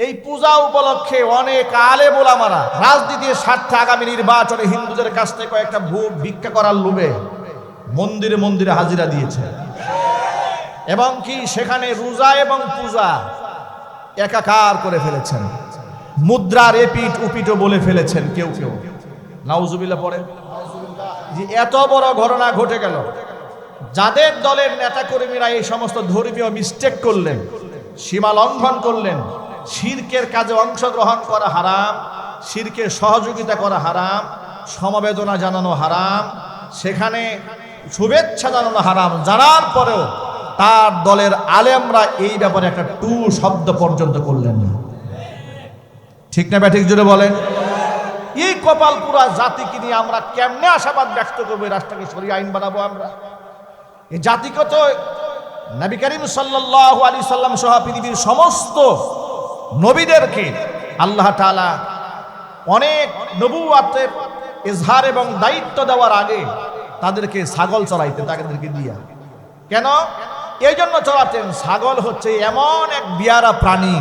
এই পূজা উপলক্ষে অনেক আলেম ওলামারা রাজনীতির স্বার্থে আগামী নির্বাচনে হিন্দুদের কাছ থেকে কয়েকটা ভোট ভিক্ষা করার লোভে মন্দিরে মন্দিরে হাজিরা দিয়েছে এবং কি সেখানে রোজা এবং পূজা একাকার করে ফেলেছেন। মুদ্রার এপিট উপিটও বলে ফেলেছেন কেউ কেউ। নাউজুবিল্লাহ পড়ে যে এত বড় ঘটনা ঘটে গেল। যাদের দলের নেতাকর্মীরা এই সমস্ত ধর্মীয় মিস্টেক করলেন, সীমা লঙ্ঘন করলেন, শিরকের কাজে অংশগ্রহণ করা হারাম, শিরকের সহযোগিতা করা হারাম, সমবেদনা জানানো হারাম, সেখানে শুভেচ্ছা জানানো হারাম, জানার পরেও তার দলের আলেমরা এই ব্যাপারে একটা টু শব্দ পর্যন্ত করলেন না। ঠিক না ব্যাঠিক জুড়ে বলেন? এই কপাল পুরা জাতিকে নিয়ে আমরা কেমনে আশাবাদ ব্যক্ত করবো এই রাষ্ট্রকে শরীয়ত আইন বানাবো? আমরা এই জাতিকে তো নবী করিম সাল্লাল্লাহু আলাইহি সাল্লাম সহ পৃথিবীর সমস্ত নবীদেরকে আল্লাহ তাআলা অনেক নবুয়াতের ইজহার এবং দায়িত্ব দেওয়ার আগে তাদেরকে ছাগল চড়াইতেন, তাদেরকে দিয়া। কেন? এই জন্য চড়াতেন, ছাগল হচ্ছে এমন এক বিয়ারা প্রাণী,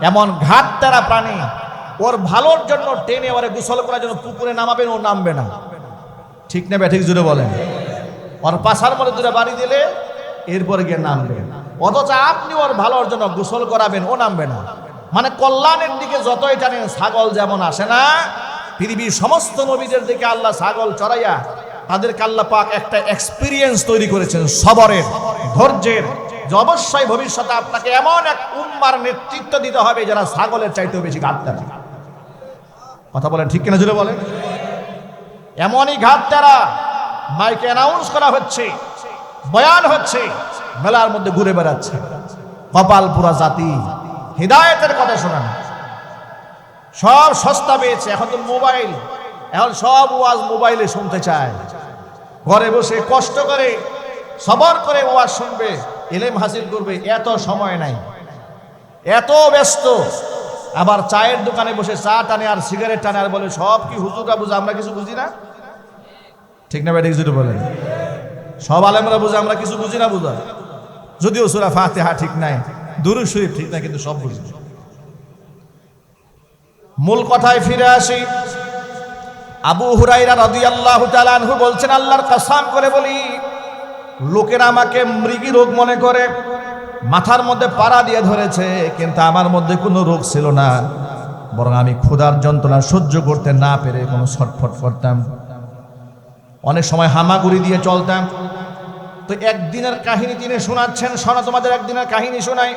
এমন ঘাটতারা প্রাণী, ওর ভালোর জন্য টেনে ওরে গোসল করার জন্য পুকুরে নামাবেন, ও নামবে না। ঠিক না ব্যাঠিক জুড়ে বলেন? ওর পাশার মধ্যে দুটো বাড়ি দিলে এরপরে গিয়ে নামবে, অথচ আপনি ওর ভালোর জন্য গোসল করাবেন, ও নামবে না। মানে কল্যাণের দিকে যতই টানেন ছাগল যেমন আসে না, পৃথিবীর সমস্ত নবীদের দিকে আল্লাহ ছাগল চড়াইয়া তাদেরকে আল্লাহ পাক একটা এক্সপিরিয়েন্স তৈরি করেছেন, সবরের, ধৈর্যের, যে অবশ্যই ভবিষ্যতে আপনাকে এমন এক উম্মার নেতৃত্ব দিতে হবে যারা ছাগলের চাইতেও বেশি ঘাটতারা। কথা বলেন ঠিক কিনা জুড়ে বলেন? এমনই ঘাটতারা মাইকে অ্যানাউন্স করা হচ্ছে, বয়ান হচ্ছে, মেলার মধ্যে ঘুরে বেড়াচ্ছে। কপাল পুরা জাতি হিদায়েতের কথা শোনান, সব সস্তা পেয়েছে। এখন তো মোবাইল, এখন সব ওয়াজ মোবাইলে শুনতে চায়। ঘরে বসে কষ্ট করে সবর করে ওয়াজ শুনবে, ইলম হাসিল করবে, এত সময় নাই, এত ব্যস্ত। আবার চায়ের দোকানে বসে চা টানে আর সিগারেট টানে আর বলে সব কি হুজুররা বুঝে, আমরা কিছু বুঝি না। ঠিক না ব্যাঠিক যদি বলেন? সব আলেমরা বুঝে, আমরা কিছু বুঝি না। বুঝা যদিও সূরা ফাতিহা ঠিক নাই, দুরূদ শরীফ ঠিক নাই, কিন্তু সব বুঝি। মূল কথায় ফিরে আসি। আবু হুরায়রা রাদিয়াল্লাহু তাআলা আনহু বলছেন, আল্লাহর কসম করে বলি, লোকেরা আমাকে মৃগী রোগ মনে করে মাথার মধ্যে পাড়া দিয়ে ধরেছে, কিন্তু আমার মধ্যে কোনো রোগ ছিল না, বরং আমি ক্ষুধার যন্ত্রণা সহ্য করতে না পেরে কোনো ছটফট করতাম, অনেক সময় হামাগুড়ি দিয়ে চলতাম। তো একদিনের কাহিনী তিনি শোনাচ্ছেন, শোনা তোমাদের একদিনের কাহিনী শোনাই।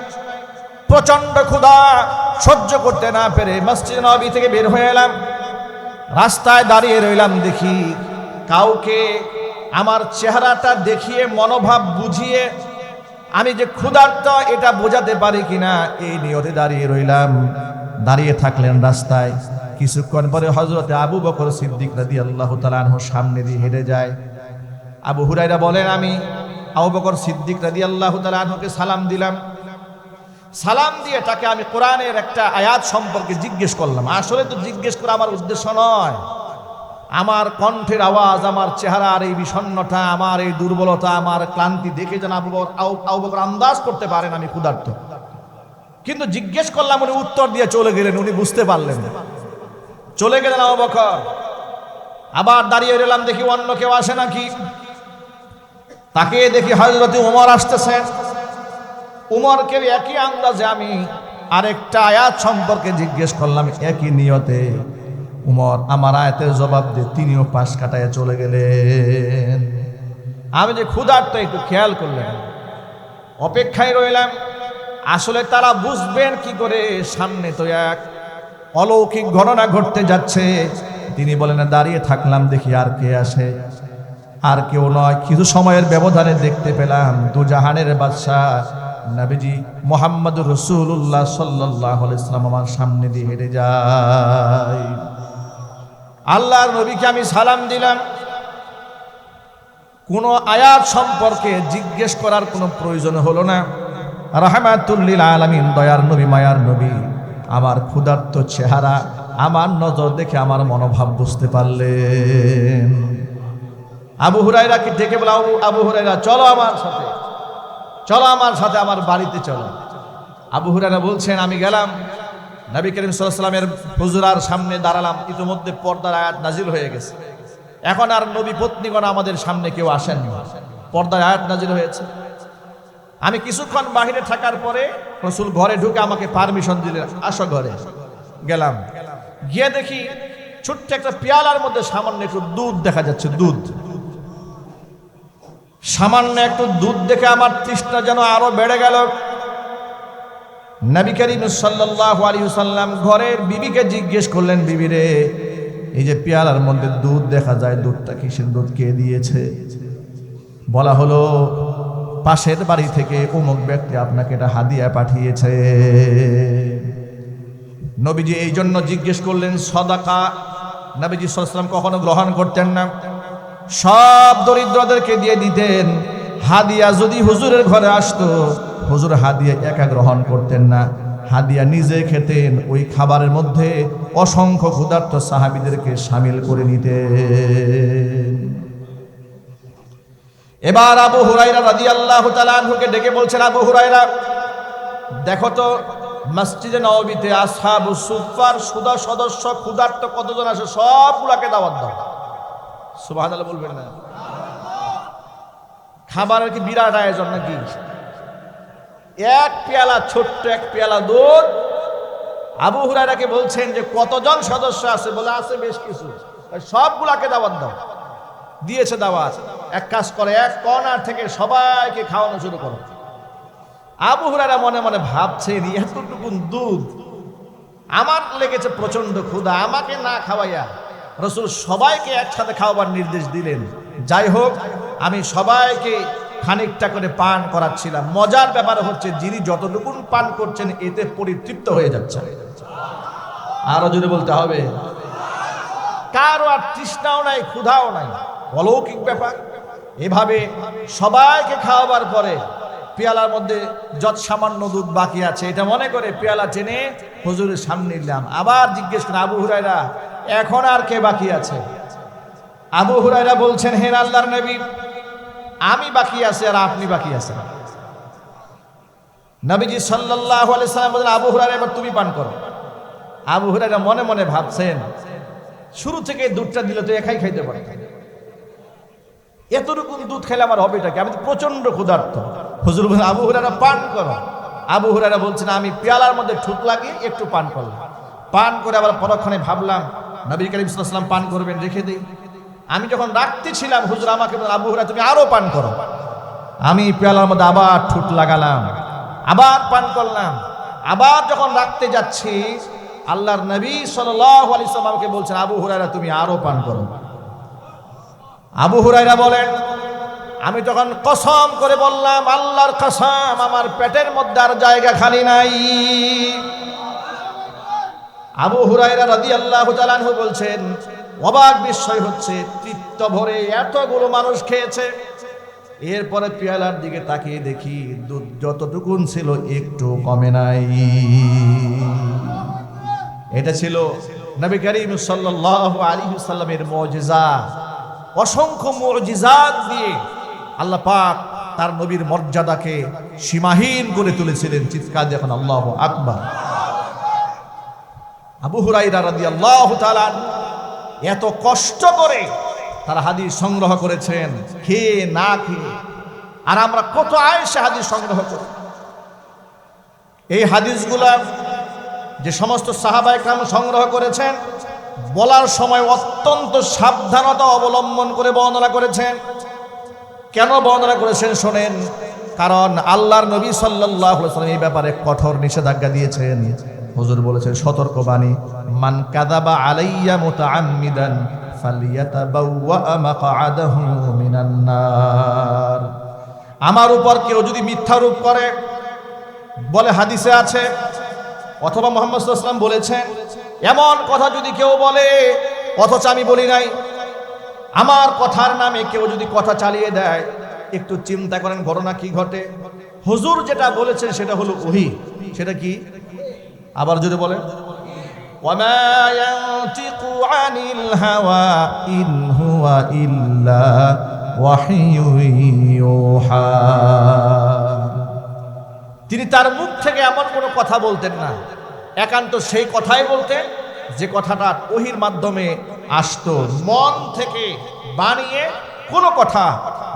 প্রচন্ড ক্ষুধা সহ্য করতে না পেরে মসজিদ নববী থেকে বের হয়ে এলাম, রাস্তায় দাঁড়িয়ে রইলাম, দেখি কাউকে আমার চেহারাটা দেখিয়ে মনোভাব বুঝিয়ে আমি যে ক্ষুধার্ত এটা বোঝাতে পারি কিনা, এই নিয়তে দাঁড়িয়ে রইলাম। দাঁড়িয়ে থাকলেন রাস্তায়। কিছুক্ষণ পরে হযরতে আবু বকর সিদ্দিক রাদিয়াল্লাহু তাআলা আনহু সামনে দিয়ে হেঁটে যায়। আবু হুরায়রা বলেন, আমি আবু বকর সিদ্দিক রাদিয়াল্লাহু তাআলা আনহুকে সালাম দিলাম। সালাম দিয়ে তাকে আমি কোরআনের একটা আয়াত সম্পর্কে জিজ্ঞেস করলাম। আসলে তো জিজ্ঞেস করা আমার উদ্দেশ্য নয়, আমার কণ্ঠের আওয়াজ, আমার চেহারার এই বিষণ্ণতা, আমার এই দুর্বলতা, আমার ক্লান্তি দেখে যেন আবু বকর আন্দাজ করতে পারেন আমি ক্ষুধার্ত। কিন্তু জিজ্ঞেস করলাম, উনি উত্তর দিয়ে চলে গেলেন, উনি বুঝতে পারলেন, চলে গেলেন আবু বকর। আবার দাঁড়িয়ে রইলাম, দেখি অন্য কেউ আসে নাকি। তাকে দেখি হযরতে ওমর আসতেছেন। উমরকে একই আন্দাজে আমি আরেকটা আয়াত সম্পর্কে জিজ্ঞেস করলাম, একই নিয়তে। উমর আমার আয়াতের জবাব দিয়ে তিনিও পাশ কাটায় চলে গেলেন। আমি যে ক্ষুধার্ত একটু খেয়াল করলেন, অপেক্ষায় রইলাম। আসলে তারা বুঝবেন কি করে, সামনে তো এক অলৌকিক ঘটনা ঘটতে যাচ্ছে। তিনি বলেন, দাঁড়িয়ে থাকলাম, দেখি আর কে আসে। আর কেউ নয়, কিছু সময়ের ব্যবধানে দেখতে পেলাম দু জাহানের বাদশাহ নবীজি মুহাম্মদুর রাসূলুল্লাহ সাল্লাল্লাহু আলাইহি ওয়াসাল্লাম আমার সামনে দিয়ে হেঁটে যায়। আল্লাহর নবীকে আমি সালাম দিলাম। কোনো আয়াত সম্পর্কে জিজ্ঞেস করার কোনো প্রয়োজন হলো না। রাহমাতুল লিল আলামিন, দয়ার নবী, মায়ার নবী, আমার ক্ষুধার্ত চেহারা, আমার নজর দেখে আমার মনোভাব বুঝতে পারলেন। আবু হুরায়রাকে ডেকে বলা, আবু হুরায়রা চলো আমার সাথে, চলো আমার সাথে, আমার বাড়িতে চলো। আবু হুরায়রা বলছেন, আমি গেলাম। নবী করিম সাল্লাল্লাহু আলাইহি ওয়াসাল্লামের হুজুরার সামনে দাঁড়ালাম, ইতিমধ্যে পর্দার আয়াত নাজিল হয়ে গেছে। এখন আর নবী পত্নীগণ আমাদের সামনে কেউ আসেন না, পর্দার আয়াত নাজিল হয়েছে। আমি কিছুক্ষণ বাহিরে থাকার পরে রাসূল ঘরে ঢুকে আমাকে পারমিশন দিলেন, আসো ঘরে। গেলাম, গিয়ে দেখি ছোট্ট একটা পেয়ালার মধ্যে সামান্য একটু দুধ দেখা যাচ্ছে। দুধ, সামান্য একটু দুধ দেখে আমার তৃষ্ণা যেন আরো বেড়ে গেল। নবী করিম সাল্লাল্লাহু আলাইহি ওয়াসাল্লাম ঘরের বিবিকে জিজ্ঞেস করলেন, বিবি রে, এই যে পেয়ালার মধ্যে দুধ দেখা যায়, দুধটা কিসের দুধ, কে দিয়েছে? বলা হলো, পাশের বাড়ি থেকে অমুক ব্যক্তি আপনাকে এটা হাদিয়া পাঠিয়েছে। নবীজি এই জন্য জিজ্ঞেস করলেন সদাকা। নবীজি সাল্লাল্লাহু আলাইহি ওয়াসাল্লাম কখনো গ্রহণ করতেন না, সব দরিদ্রদেরকে দিয়ে দিতেন। হাদিয়া যদি হুজুরের ঘরে আসতো, হুজুর হাদিয়া একা গ্রহণ করতেন না, হাদিয়া নিজে খেতেন, ওই খাবারের মধ্যে অসংখ্য ক্ষুধার্ত সাহাবীদেরকে শামিল করে নিতেন। এবার আবু হুরায়রা রাদিয়াল্লাহু তাআলা আনহুকে ডেকে বলছেন, আবু হুরায়রা, দেখো তো মসজিদে নববীতে আসহাবুস সুফফার সদস্য ক্ষুধার্ত কতজন আসে, সবগুলোকে দাওয়াত দাও। সুবহানাল্লাহ বলবেন না? খাবারের কি বিরাট আয়োজন নাকি? এক পেয়ালা, ছোট্ট এক পেয়ালা দুধ। আবু হুরায়রাকে বলছেন যে কতজন সদস্য আছে? বলে আছে বেশ কিছু, সবগুলাকে দাওয়াত দাও। দিয়েছে দাওয়াত। এক কাজ করে, এক কর্নার থেকে সবাইকে খাওয়ানো শুরু করো। আবু হুরায়রা মনে মনে ভাবছেন, এতটুকুন দুধ, আমার লেগেছে প্রচন্ড ক্ষুধা, আমাকে না খাওয়াইয়া রাসূল সবাইকে একসাথে খাওয়াবার নির্দেশ দিলেন। যাই হোক, আমি সবাইকে খানিকটা করে পান করাচ্ছিলাম। মজার ব্যাপার হচ্ছে, যিনি যতটুকুন পান করছেন এতে পরিতৃপ্ত হয়ে যাচ্ছে। আরো জোরে বলতে হবে, কারো আর তৃষ্ণাও নাই, ক্ষুধাও নাই। অলৌকিক ব্যাপার। এভাবে সবাইকে খাওয়াবার পরে পেয়ালার মধ্যে যত সামান্য দুধ বাকি আছে, এটা মনে করে পেয়ালা টেনে হুজুরের সামনে নিলাম। আবার জিজ্ঞেস করেন, আবু হুরায়রা, এখন আর কে বাকি আছে? আবু হুরায়রা বলছেন, হে আল্লাহর নবী, আমি বাকি আছি আর আপনি বাকি আছেন। নবীজি সাল্লাল্লাহু আলাইহি সাল্লাম বলেন, আবু হুরায়রা, এবার তুমি পান করো। আবু হুরায়রা মনে মনে ভাবছেন, শুরু থেকে দুধটা দিলে তো একাই খাইতে পারতাম, এতটুকু দুধ খেলে আমার হবেটা কি? আমি তো প্রচন্ড ক্ষুধার্ত। হুজুর বলেন, আবু হুরায়রা পান করো। আবু হুরায়রা বলছেন, আমি পেয়ালার মধ্যে ঠুক লাগিয়ে একটু পান করলাম। পান করে আবার পরক্ষণে ভাবলাম, নবী করিম সাল্লাল্লাহু আলাইহি ওয়াসাল্লাম পান করবেন, রেখে দেই। আমি যখন রাখতেছিলাম, হুজুর আমাকে বলেন, আবু হুরায়রা, তুমি আরো পান করো। আমি পেয়ালার মধ্যে আবার ঠুক লাগালাম, আবার পান করলাম। আবার যখন রাখতে যাচ্ছি, আল্লাহর নবী সাল্লাল্লাহু আলাইহি ওয়াসাল্লাম আমাকে বলছেন, আবু হুরায়রা, তুমি আরো পান করো। আবু হুরায়রা বলেন, আমি তখন কসম করে বললাম, আল্লাহর কসম, আমার পেটের মধ্যে আর জায়গা খালি নাই। আবু হুরায়রা রাদিয়াল্লাহু তাআলা আনহু বলছেন, অবাক বিষয় হচ্ছে, তৃপ্ত ভরে এতগুলো মানুষ খেয়েছে, এরপরে পেয়ালার দিকে তাকিয়ে দেখি দুধ যতটুকুন ছিল একটু কমে নাই। এটা ছিল নবী করিম সাল্লাল্লাহু আলাইহি ওয়াসাল্লামের মুজিজা। অসংখ্য মুজিজাত দিয়ে আল্লাহ পাক তার নবীর মর্যাদাকে সীমাহীন করে তুলেছিলেন। চিৎকার যখন আল্লাহু আকবার। আবু হুরায়রা রাদিয়াল্লাহু তাআলা এত কষ্ট করে তারা হাদিস সংগ্রহ করেছেন, খেয়ে না খেয়ে। আর আমরা কত আয়েশা হাদিস সংগ্রহ করি। এই হাদিসগুলা যে সমস্ত সাহাবায়ে কেরাম সংগ্রহ করেছেন, বলার সময় অত্যন্ত সাবধানতা অবলম্বন করে বর্ণনা করেছেন। কেন বর্ণনা করেছেন শোনেন। কারণ আল্লাহর নবী সাল্লাল্লাহু আলাইহি ওয়াসাল্লাম এই ব্যাপারে কঠোর নিষেধাজ্ঞা দিয়েছেন। হুজুর বলেছেন, সতর্কবাণী, মান কাযাবা আলাইয়া মুতাআম্মিদান ফালিয়াতাবাওয়া মাকআদাহু মিনান নার। আমার উপর কেউ যদি মিথ্যারোপ করে, বলে হাদিসে আছে, অথবা মুহাম্মদ সাল্লাল্লাহু আলাইহি ওয়াসাল্লাম বলেছেন, এমন কথা যদি কেউ বলে অথচ আমি বলি নাই, আমার কথার নামে কেউ যদি কথা চালিয়ে দেয়, একটু চিন্তা করেন ঘটনা কি ঘটে। হুজুর যেটা বলেছেন সেটা হলো ওহী। সেটা কি? আবার যদি বলেন, ওয়ামা ইয়ানতিকু আনিল হাওয়া ইন হুয়া ইল্লা ওয়াহিয়ুন ইউহা। তিনি তার মুখ থেকে এমন কোনো কথা বলতেন না একান্ত সেই কথাই বলতেন যে কথাটা ওহির মাধ্যমে আসতো, মন থেকে বানিয়ে কোনো কথা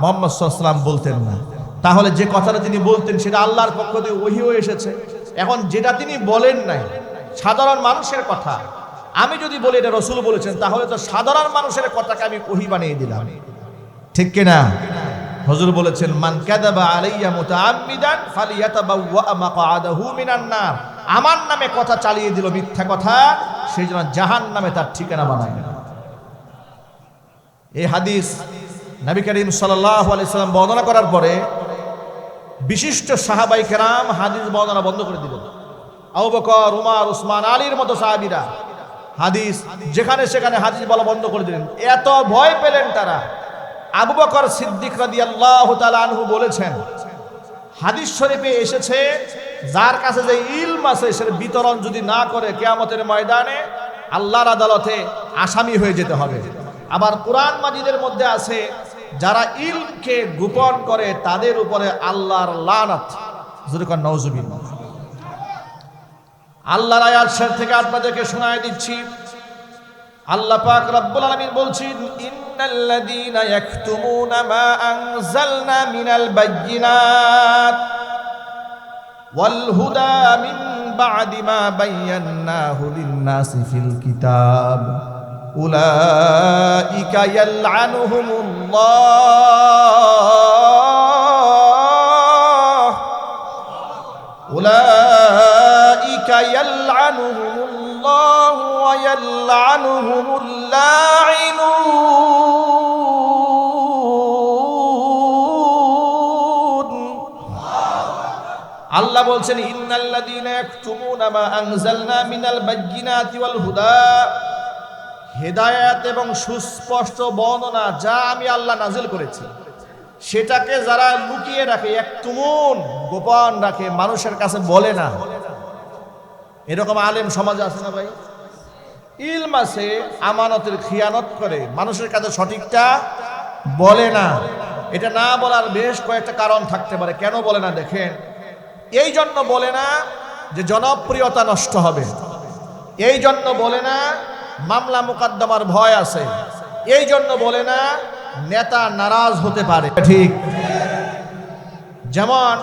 মুহাম্মদ সাল্লাল্লাহু আলাইহি ওয়াসাল্লাম বলতেন না। তাহলে যে কথাটা তিনি বলতেন সেটা আল্লাহর পক্ষ থেকে ওহী হয়ে এসেছে। এখন যেটা তিনি বলেন নাই, সাধারণ মানুষের কথা, আমি যদি বলি এটা রাসূল বলেছেন, তাহলে তো সাধারণ মানুষের কথাকে আমি ওহী বানিয়ে দিলাম, ঠিক কিনা? হুজুর বলেছেন, মান কাযাবা আলাইয়া মুতাআম্মিদান ফালিয়াতাবাওয়া মাকআদাহু মিনান নার। আমার নামে কথা চালিয়ে দিল মিথ্যা কথা, সেই জন্য জাহান্নামে তার ঠিকানা বানায়। এই হাদিস নবী করিম সাল্লাল্লাহু আলাইহি সাল্লাম বর্ণনা করার পরে বিশিষ্ট সাহাবায়ে কেরাম হাদিস বর্ণনা বন্ধ করে দিলেন। আবু বকর, উমর, উসমান, আলীর মতো সাহাবীরা হাদিস যেখানে সেখানে হাদিস বলা বন্ধ করে দিলেন। এত ভয় পেলেন তারা। আবু বকর সিদ্দিক রাদিয়াল্লাহু তাআলা আনহু বলেছেন, হাদিস শরীফে এসেছে, যার কাছে যে ইলম আছে সেটা বিতরণ যদি না করে কিয়ামতের ময়দানে আল্লাহর আদালতে আসামি হয়ে যেতে হবে। আবার কোরআন মাজিদের মধ্যে আছে, যারা ইলমকে গোপন করে তাদের উপরে আল্লাহর লানত। যদিও নাউজুবিল্লাহ। আল্লাহর আয়াত শের থেকে আপনাদেরকে শোনায় দিচ্ছি। আল্লাহ পাক রব্বুল আলামিন বলছেন, ইন্নাল্লাযীনা ইয়াকতুমুনা মা আনজালনা মিনাল বায়্যিনাত ওয়াল হুদা মিন বা'দি মা বায়্যানাহু লিন-নাসি ফিল কিতাব উলাইকা ইয়ালআনুহুমুল্লাহ উলাইকা ইয়ালআনুহুমুল্লাহ ওয়া ইয়ালআনুহুমুল লাঈনুন। আল্লাহ বলছেন, ইন্নাল্লাযীনা ইয়াকতুমুনা মা আনজালনা মিনাল বায়্যিনাতি ওয়াল হুদা, হেদায়েত এবং সুস্পষ্ট বর্ণনা যা আমি আল্লাহ নাজিল করেছি সেটাকে যারা লুকিয়ে রাখে, ইয়াকতুমুন গোপন রাখে, মানুষের কাছে বলে না। এরকম আলেম সমাজে আছে না ভাই? ইলম আছে, আমানতের খিয়ানত করে, মানুষের কাছে সঠিকটা বলে না। এটা না বলার বেশ কয়েকটা কারণ থাকতে পারে। কেন বলে না দেখেন, এই জন্য বলে না যে জনপ্রিয়তা নষ্ট হবে, এই জন্য বলে না মামলা মুকদ্দমার ভয় আছে, এই জন্য বলে না নেতা নারাজ হতে পারে। ঠিক যেমন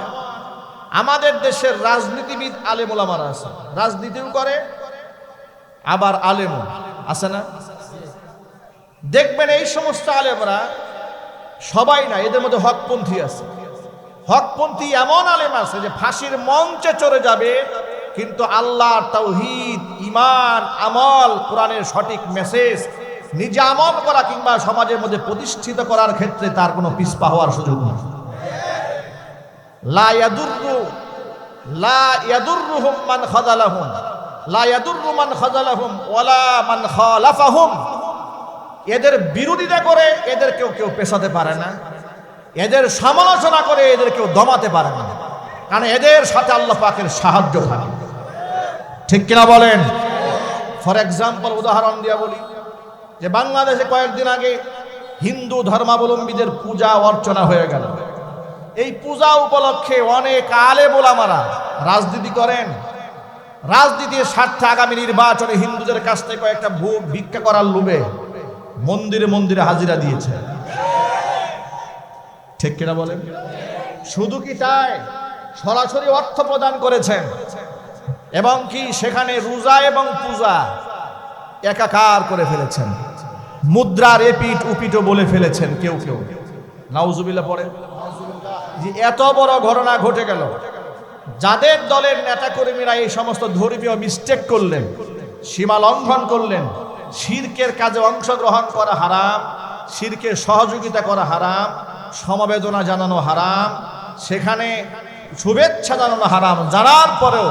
আমাদের দেশের রাজনীতিবিদ আলেম ওলামারা আছে, রাজনীতিও করে আবার আলেমও আছে না? দেখবেন এই সমস্ত আলেমরা সবাই না, এদের মধ্যে হকপন্থী আছে। হকপন্থী এমন আলেম আছে যে ফাঁসির মঞ্চে চড়ে যাবে, কিন্তু আল্লাহর তাওহীদ, ঈমান, আমল, কোরআনের সঠিক মেসেজ নিজে আমল করা কিংবা সমাজের মধ্যে প্রতিষ্ঠিত করার ক্ষেত্রে তার কোনো পিছপা হওয়ার সুযোগ নেই। লা ইয়াদুররুহুম মান খাযালাহুম লা ইয়াদুররু মান খাযালাহুম ওয়ালা মান খালাফাহুম। এদের বিরোধিতা করে এদের কেউ পেছাতে পারে না, এদের সমালোচনা করে এদের কেউ দমাতে পারে না, কারণ এদের সাথে আল্লাহ পাকের সাহায্য থাকে। ঠিক কিনা বলেন? ফর এক্সাম্পল, উদাহরণ দিয়া বলি যে বাংলাদেশে কয়েকদিন আগে হিন্দু ধর্মাবলম্বীদের পূজা অর্চনা হয়ে গেল। এই পূজা উপলক্ষে অনেক আলেম ওলামারা রাজনীতি করেন। রাজনীতির স্বার্থে আগামী নির্বাচনে হিন্দুদের কাছ থেকে কয়েকটা ভোট ভিক্ষা করার লোভে মন্দিরে মন্দিরে হাজিরা দিয়েছে। ঠিক কিনা বলেন? শুধু কি তাই, সরাসরি অর্থ প্রদান করেছেন এবং কি সেখানে রোজা এবং পূজা একাকার করে ফেলেছেন। মুদ্রার এপিট উপিটও বলে ফেলেছেন কেউ কেউ। নাউজুবিল্লাহ পড়ে। যে এত বড় ঘটনা ঘটে গেল, যাদের দলের নেতাকর্মীরা এই সমস্ত ধর্মীয় মিস্টেক করলেন, সীমা লঙ্ঘন করলেন, শিরকের কাজে অংশগ্রহণ করা হারাম, শিরকের সহযোগিতা করা হারাম, সমবেদনা জানানো হারাম, সেখানে শুভেচ্ছা জানানো হারাম, জানার পরেও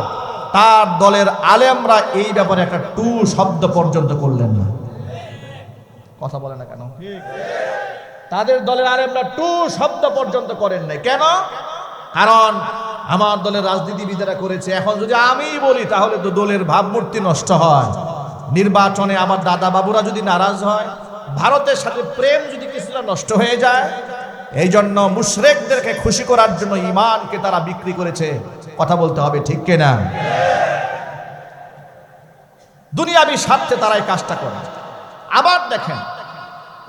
তার দলের আলেমরা এই ব্যাপারে একটা টু শব্দ পর্যন্ত করলেন না। কথা বলে না কেন? তাদের দলের আলেমরা টু শব্দ পর্যন্ত করেন নাই। কেন? কারণ আমার দলের রাজনীতিবিদেরা করেছে। এখন যদি আমি বলি তাহলে তো দলের ভাবমূর্তি নষ্ট হয়। নির্বাচনে আমার দাদা বাবুরা যদি নারাজ হয়, ভারতের সাথে প্রেম যদি কিছুটা নষ্ট হয়ে যায়, এই জন্য মুশরিকদেরকে খুশি করার জন্য ঈমানকে তারা বিক্রি করেছে। কথা বলতে হবে, ঠিক কিনা? দুনিয়াবি স্বার্থে তারা এই কাজটা করে। আবার দেখেন,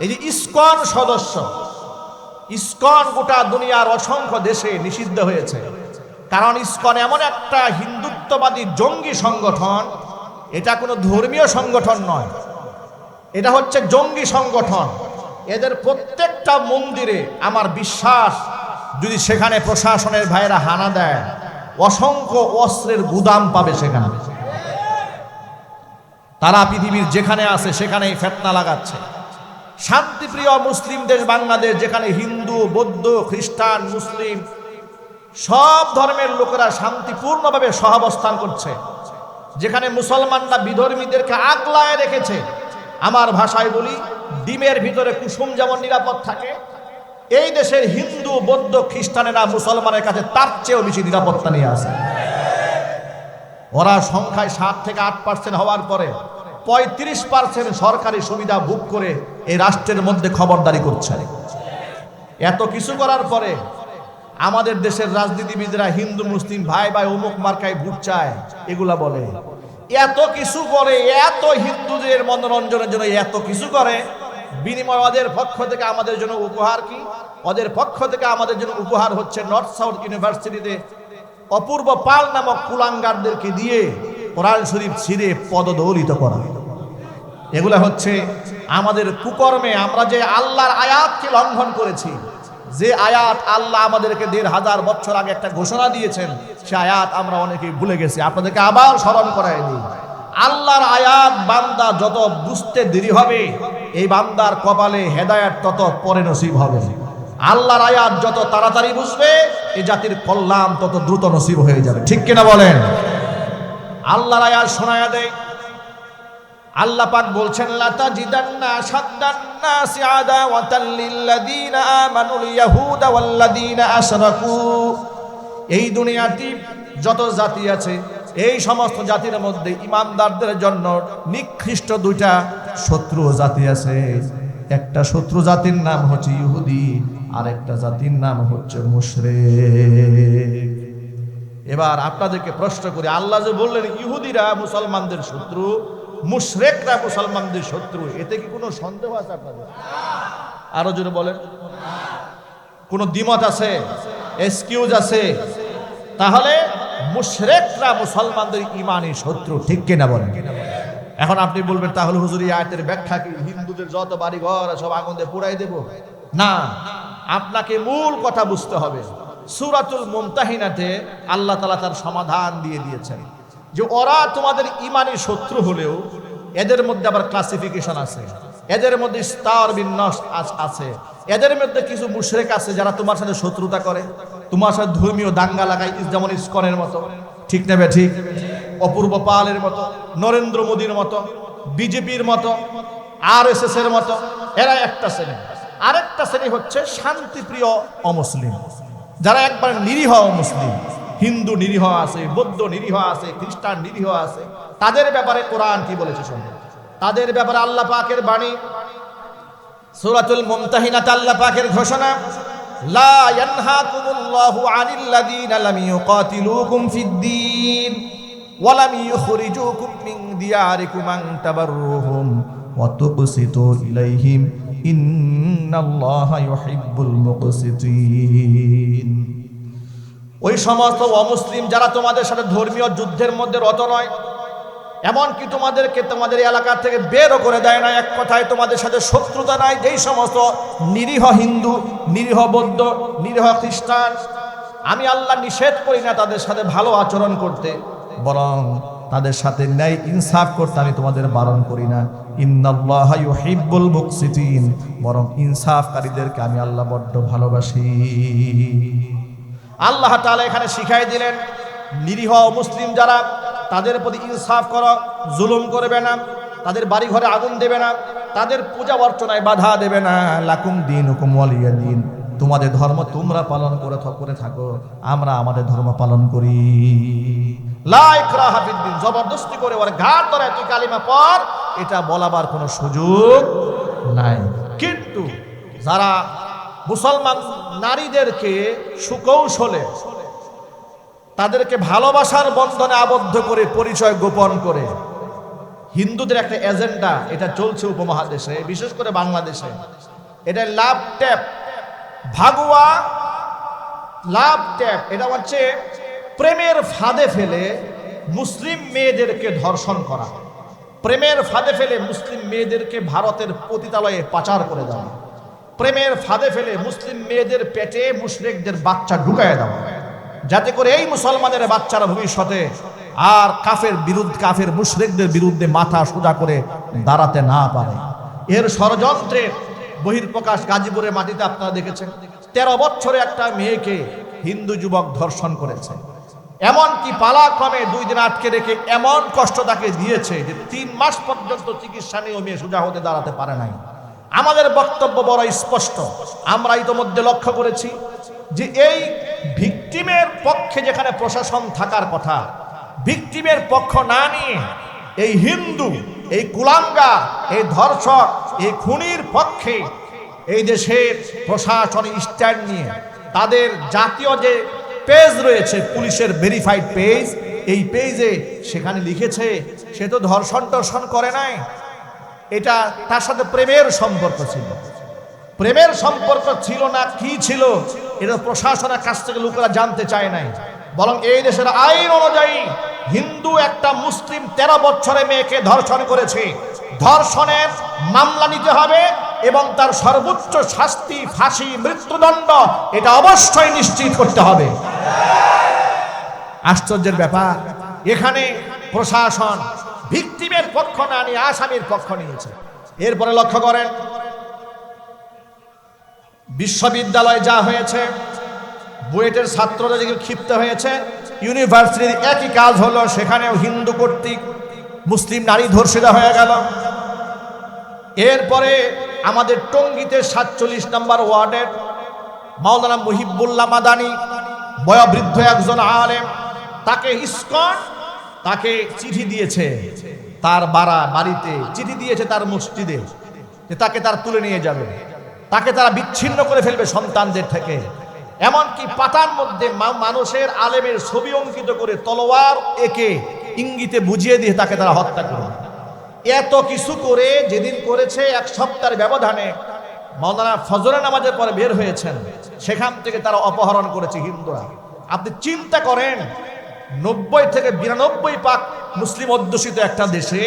এই যে ইসকন সদস্য, ইসকন গোটা দুনিয়ার অসংখ্য দেশে নিষিদ্ধ হয়েছে, কারণ ইসকন এমন একটা হিন্দুত্ববাদী জঙ্গি সংগঠন, এটা কোনো ধর্মীয় সংগঠন নয়, এটা হচ্ছে জঙ্গি সংগঠন। এদের প্রত্যেকটা মন্দিরে আমার বিশ্বাস, যদি সেখানে প্রশাসনের ভাইরা হানা দেয়, অসংখ্য অস্ত্রের গুদাম পাবে সেখানে। তারা পৃথিবীর যেখানে আছে সেখানেই ফেতনা লাগাচ্ছে। শান্তিপ্রিয় মুসলিম দেশ বাংলাদেশ, যেখানে হিন্দু, বৌদ্ধ, খ্রিস্টান, মুসলিম সব ধর্মের লোকেরা শান্তিপূর্ণভাবে সহাবস্থান করছে, যেখানে মুসলমানরা বিধর্মীদেরকে আগলায় রেখেছে। আমার ভাষায় বলি, ডিমের ভিতরে কুসুম যেমন নিরাপদ থাকে, এই দেশের হিন্দু, বৌদ্ধ, খ্রিস্টানেরা মুসলমানের কাছে তার চেয়েও বেশি নিরাপত্তা নিয়ে আসে। ওরা সংখ্যায় 7 থেকে 8% হওয়ার পরে 35% সরকারি সুবিধা ভোগ করে এই রাষ্ট্রের মধ্যে খবরদারি করছে। এত কিছু করার পরে আমাদের দেশের রাজনীতিবিদরা হিন্দু মুসলিম ভাই ভাই অমুক মার্কায় ভোট চায় এগুলা বলে, এত কিছু করে, এত হিন্দুদের মনোরঞ্জনের জন্য এত কিছু করে, বিনিময় ওদের পক্ষ থেকে আমাদের জন্য উপহার কি? ওদের পক্ষ থেকে আমাদের জন্য উপহার হচ্ছে নর্থ সাউথ ইউনিভার্সিটিতে অপূর্ব পাল নামক কুলাঙ্গারদেরকে দিয়ে কোরআন শরীফ ছিঁড়ে পদদলিত করা। এগুলা হচ্ছে আমাদের কুকর্মে। আমরা যে আল্লাহর আয়াতকে লঙ্ঘন করেছি, যে আয়াত আল্লাহ আমাদেরকে 1500 বছর আগে একটা ঘোষণা দিয়েছেন, সে আয়াত আমরা অনেকেই ভুলে গেছি। আপনাদেরকে আবার স্মরণ করাই দিই, আল্লাহর আয়াত বান্দা যত বুঝতে দেরি হবে, এই বান্দার কপালে হেদায়েত তত পরে নসিব হবে। আল্লাহর আয়াত যত তাড়াতাড়ি বুঝবে, এই জাতির কল্যাণ তত দ্রুত নসিব হয়ে যাবে। ঠিক কিনা বলেন? আল্লাহর আয়াত শোনায়া দেয়। আল্লাহ পাক বলছেন, লা তাজিদান্না শাদ্দান নাসি আদাওয়াতাল লিল্লাযীনা আমানুল ইয়াহুদা ওয়াল্লাযীনা আশরাকু। এই দুনিয়াতে যত জাতি আছে, এই সমস্ত জাতির মধ্যে ইমানদারদের জন্য নিকৃষ্ট 2টা শত্রু জাতি আছে। একটা শত্রু জাতির নাম হচ্ছে ইহুদি, আর একটা জাতির নাম হচ্ছে মুশরিক। এবার আপনাদেরকে প্রশ্ন করি, আল্লাহ যে বললেন ইহুদিরা মুসলমানদের শত্রু, মুশরিকরা মুসলমানদের শত্রু, এতে কি কোনো সন্দেহ আছে আপনাদের? আরো জোরে বলেন। কোনো দ্বিমত আছে? এক্সকিউজ আছে? তাহলে মুশরিকরা মুসলমানদের ঈমানি শত্রু, ঠিক কিনা বলেন? এখন আপনি বলবেন, তাহলে হুজুর এই আয়াতের ব্যাখ্যা কি? হিন্দুদের যত বাড়ি ঘর সব আগুন দিয়ে পুড়াই দেব? না, আপনাকে মূল কথা বুঝতে হবে। সূরাতুল মুমতাহিনাতে আল্লাহ তাআলা তার সমাধান দিয়ে দিয়েছেন যে ওরা তোমাদের ঈমানি শত্রু হলেও এদের মধ্যে আবার ক্লাসিফিকেশন আছে, এদের মধ্যে স্তর বিন্যাস আছে। এদের মধ্যে কিছু মুশরিক আছে যারা তোমার সাথে শত্রুতা করে, তোমার সাথে ধর্মীয় দাঙ্গা লাগায়, যেমন ইসকনের মতো, ঠিক নেবে ঠিক, অপূর্ব পালের মতো, নরেন্দ্র মোদীর মতো, বিজেপির মতো, RSS এর মতো। এরা একটা শ্রেণী। আরেকটা শ্রেণী হচ্ছে শান্তিপ্রিয় অমুসলিম, যারা একবার নিরীহ অমুসলিম। হিন্দু নিরীহ আছে, বৌদ্ধ নিরীহ আছে, খ্রিস্টান নিরীহ আছে। তাদের ব্যাপারে কোরআন কি বলেছে শুনুন। তাদের ব্যাপারে আল্লাহ পাকের বাণী, সূরাতুল মুমতাহিনাতে আল্লাহ পাকের ঘোষণা, লা ইয়ানহাকুমুল্লাহু আনিল্লাযীনা লাম ইউকাতিলুকুম ফিদ-দীন ওয়া লাম ইউখরিজুকুম মিন দিয়ারিকুম আন তাবাররুহুম ওয়া তুকসিতু ইলাইহিম ইন্নাল্লাহা ইউহিব্বুল মুকসিতিন। ওই সমস্ত অমুসলিম যারা তোমাদের সাথে ধর্মীয় যুদ্ধের মধ্যে রত নয়, এমনকি তোমাদেরকে তোমাদের এলাকা থেকে বেরও করে দেয় না, এক কথায় তোমাদের সাথে শত্রুতা নাই, যেই সমস্ত নিরীহ হিন্দু, নিরীহ বৌদ্ধ, নিরীহ খ্রিস্টান, আমি আল্লাহ নিষেধ করি না তাদের সাথে ভালো আচরণ করতে, বরং তাদের সাথে ন্যায় ইনসাফ করতে আমি তোমাদের বারণ করি না। ইন্নাল্লাহা ইউহিব্বুল মুকসিতিন, বরং ইনসাফকারীদেরকে আমি আল্লাহ বড্ড ভালোবাসি। আল্লাহ তাআলা এখানে শিখাই দিলেন, নিরীহ মুসলিম যারা, তাদের প্রতি ইনসাফ করো, জুলুম করবে না, তাদের বাড়ি ঘরে আগুন দেবে না, তাদের পূজা অর্চনায় বাধা দেবে না। লাকুম দীনুকুম ওয়ালিয়া দীন, তোমাদের ধর্ম তোমরা পালন করে থাকো, আমরা আমাদের ধর্ম পালন করি। লা ইকরাহা ফিদ্দীন, জবরদস্তি করে ওর ঘাট ধরে তুই কালিমা পড়, এটা বলাবার কোনো সুযোগ নাই। কিন্তু যারা মুসলমান নারীদেরকে সুকৌশলে তাদেরকে ভালোবাসার বন্ধনে আবদ্ধ করে পরিচয় গোপন করে হিন্দুদের একটা এজেন্ডা এটা চলছে উপমহাদেশে, বিশেষ করে বাংলাদেশে। এটা লাভ ট্যাপ, ভাগুয়া লাভ ট্যাপ। এটা হচ্ছে প্রেমের ফাঁদে ফেলে মুসলিম মেয়েদেরকে ধর্ষণ করা, প্রেমের ফাঁদে ফেলে মুসলিম মেয়েদেরকে ভারতের পতিতালয়ে পাচার করে দেওয়া, প্রেমের ফাঁদে ফেলে মুসলিম মেয়েদের পেটে মুশরিকদের বাচ্চা ঢুকায় দেওয়া, যাতে করে এই মুসলমানের বাচ্চারা ভবিষ্যতে আর কাফের মুশরিকদের বিরুদ্ধে মাথা সোজা করে দাঁড়াতে না পারে। এর ষড়যন্ত্রের বহিঃপ্রকাশ গাজীপুরের মাটিতে আপনারা দেখেছেন। 13 বছরে একটা মেয়েকে হিন্দু যুবক ধর্ষণ করেছে, এমনকি পালাক্রমে 2 দিন আটকে রেখে এমন কষ্ট তাকে দিয়েছে যে 3 মাস পর্যন্ত চিকিৎসা নিয়ে মেয়ে সোজা হতে দাঁড়াতে পারে নাই। আমাদের বক্তব্য বড় স্পষ্ট। আমরা ইতোমধ্যে লক্ষ্য করেছি যে এই ভিকটিমের পক্ষে যেখানে প্রশাসন থাকার কথা, ভিকটিমের পক্ষ না নিয়ে এই হিন্দু, এই কুলাঙ্গার, এই ধর্ষক, এই খুনির পক্ষে এই দেশের প্রশাসন স্ট্যান্ড নিয়ে তাদের জাতীয় যে পেজ রয়েছে, পুলিশের ভেরিফাইড পেজ, এই পেজে সেখানে লিখেছে সে তো ধর্ষণ করে নাই, এটা তার সাথে প্রেমের সম্পর্ক ছিল। প্রেমের সম্পর্ক ছিল না কি ছিল এটা প্রশাসনের কাছ থেকে লোকেরা জানতে চায় নাই, বরং এই দেশের আইন অনুযায়ী হিন্দু একটা মুসলিম 13 বছরের মেয়েকে ধর্ষণ করেছে, ধর্ষণের মামলা নিতে হবে এবং তার সর্বোচ্চ শাস্তি ফাঁসি, মৃত্যুদণ্ড এটা অবশ্যই নিশ্চিত করতে হবে। আশ্চর্যের ব্যাপার, এখানে প্রশাসন ভিকটিমের পক্ষ না নিয়ে আসামির পক্ষ নিয়েছে। এরপরে লক্ষ্য করেন বিশ্ববিদ্যালয়ে যা হয়েছে, বুয়েটের ছাত্ররা যে ক্ষিপ্ত হয়েছে, ইউনিভার্সিটির একই কাজ হলো, সেখানেও হিন্দু কর্তৃক মুসলিম নারী ধর্ষিত হয়ে গেল। এরপরে আমাদের টঙ্গীতে 47 নম্বর ওয়ার্ডের মাওলানা মুহিবুল্লাহ মাদানী, বয়োবৃদ্ধ একজন আলেম, তাকে ইসকন তাকে চিঠি দিয়েছে, তার বাড়িতে চিঠি দিয়েছে, তার মসজিদে, যে তাকে তার তুলে নিয়ে যাবে, তাকে তারা বিচ্ছিন্ন করে ফেলবে সন্তানদের থেকে। এমনকি পাতার মধ্যে মানুষের আলেমের ছবি অঙ্কিত করে তলোয়ার একে ইঙ্গিতে বুঝিয়ে দিয়ে তাকে তারা হত্যা করবে। এত কিছু করে যেদিন করেছে 1 সপ্তাহের ব্যবধানে মাওলানা ফজরের নামাজের পরে বের হয়েছেন, সেখান থেকে তারা অপহরণ করেছে হিন্দুরা। আপনি চিন্তা করেন 90 থেকে 92% মুসলিম অধ্যুষিত একটা দেশে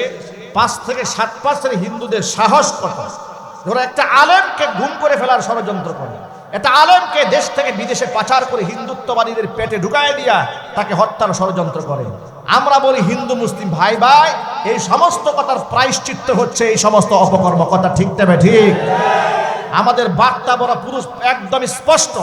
5 থেকে 7% হিন্দুদের সাহস কত, ওরা একটা আলেমকে গুম করে ফেলার ষড়যন্ত্র করে, একটা আলেমকে দেশ থেকে বিদেশে পাচার করে হিন্দুত্ববাদীদের পেটে ঢুকায় দিয়া তাকে হত্যার ষড়যন্ত্র করে। আমরা বলি হিন্দু মুসলিম ভাই ভাই, এই সমস্ত কথার প্রায়শ্চিত্ত হচ্ছে এই সমস্ত অপকর্ম। কথা ঠিক তবে ঠিক। আমাদের বার্তা বড় পুরুষ একদম স্পষ্ট,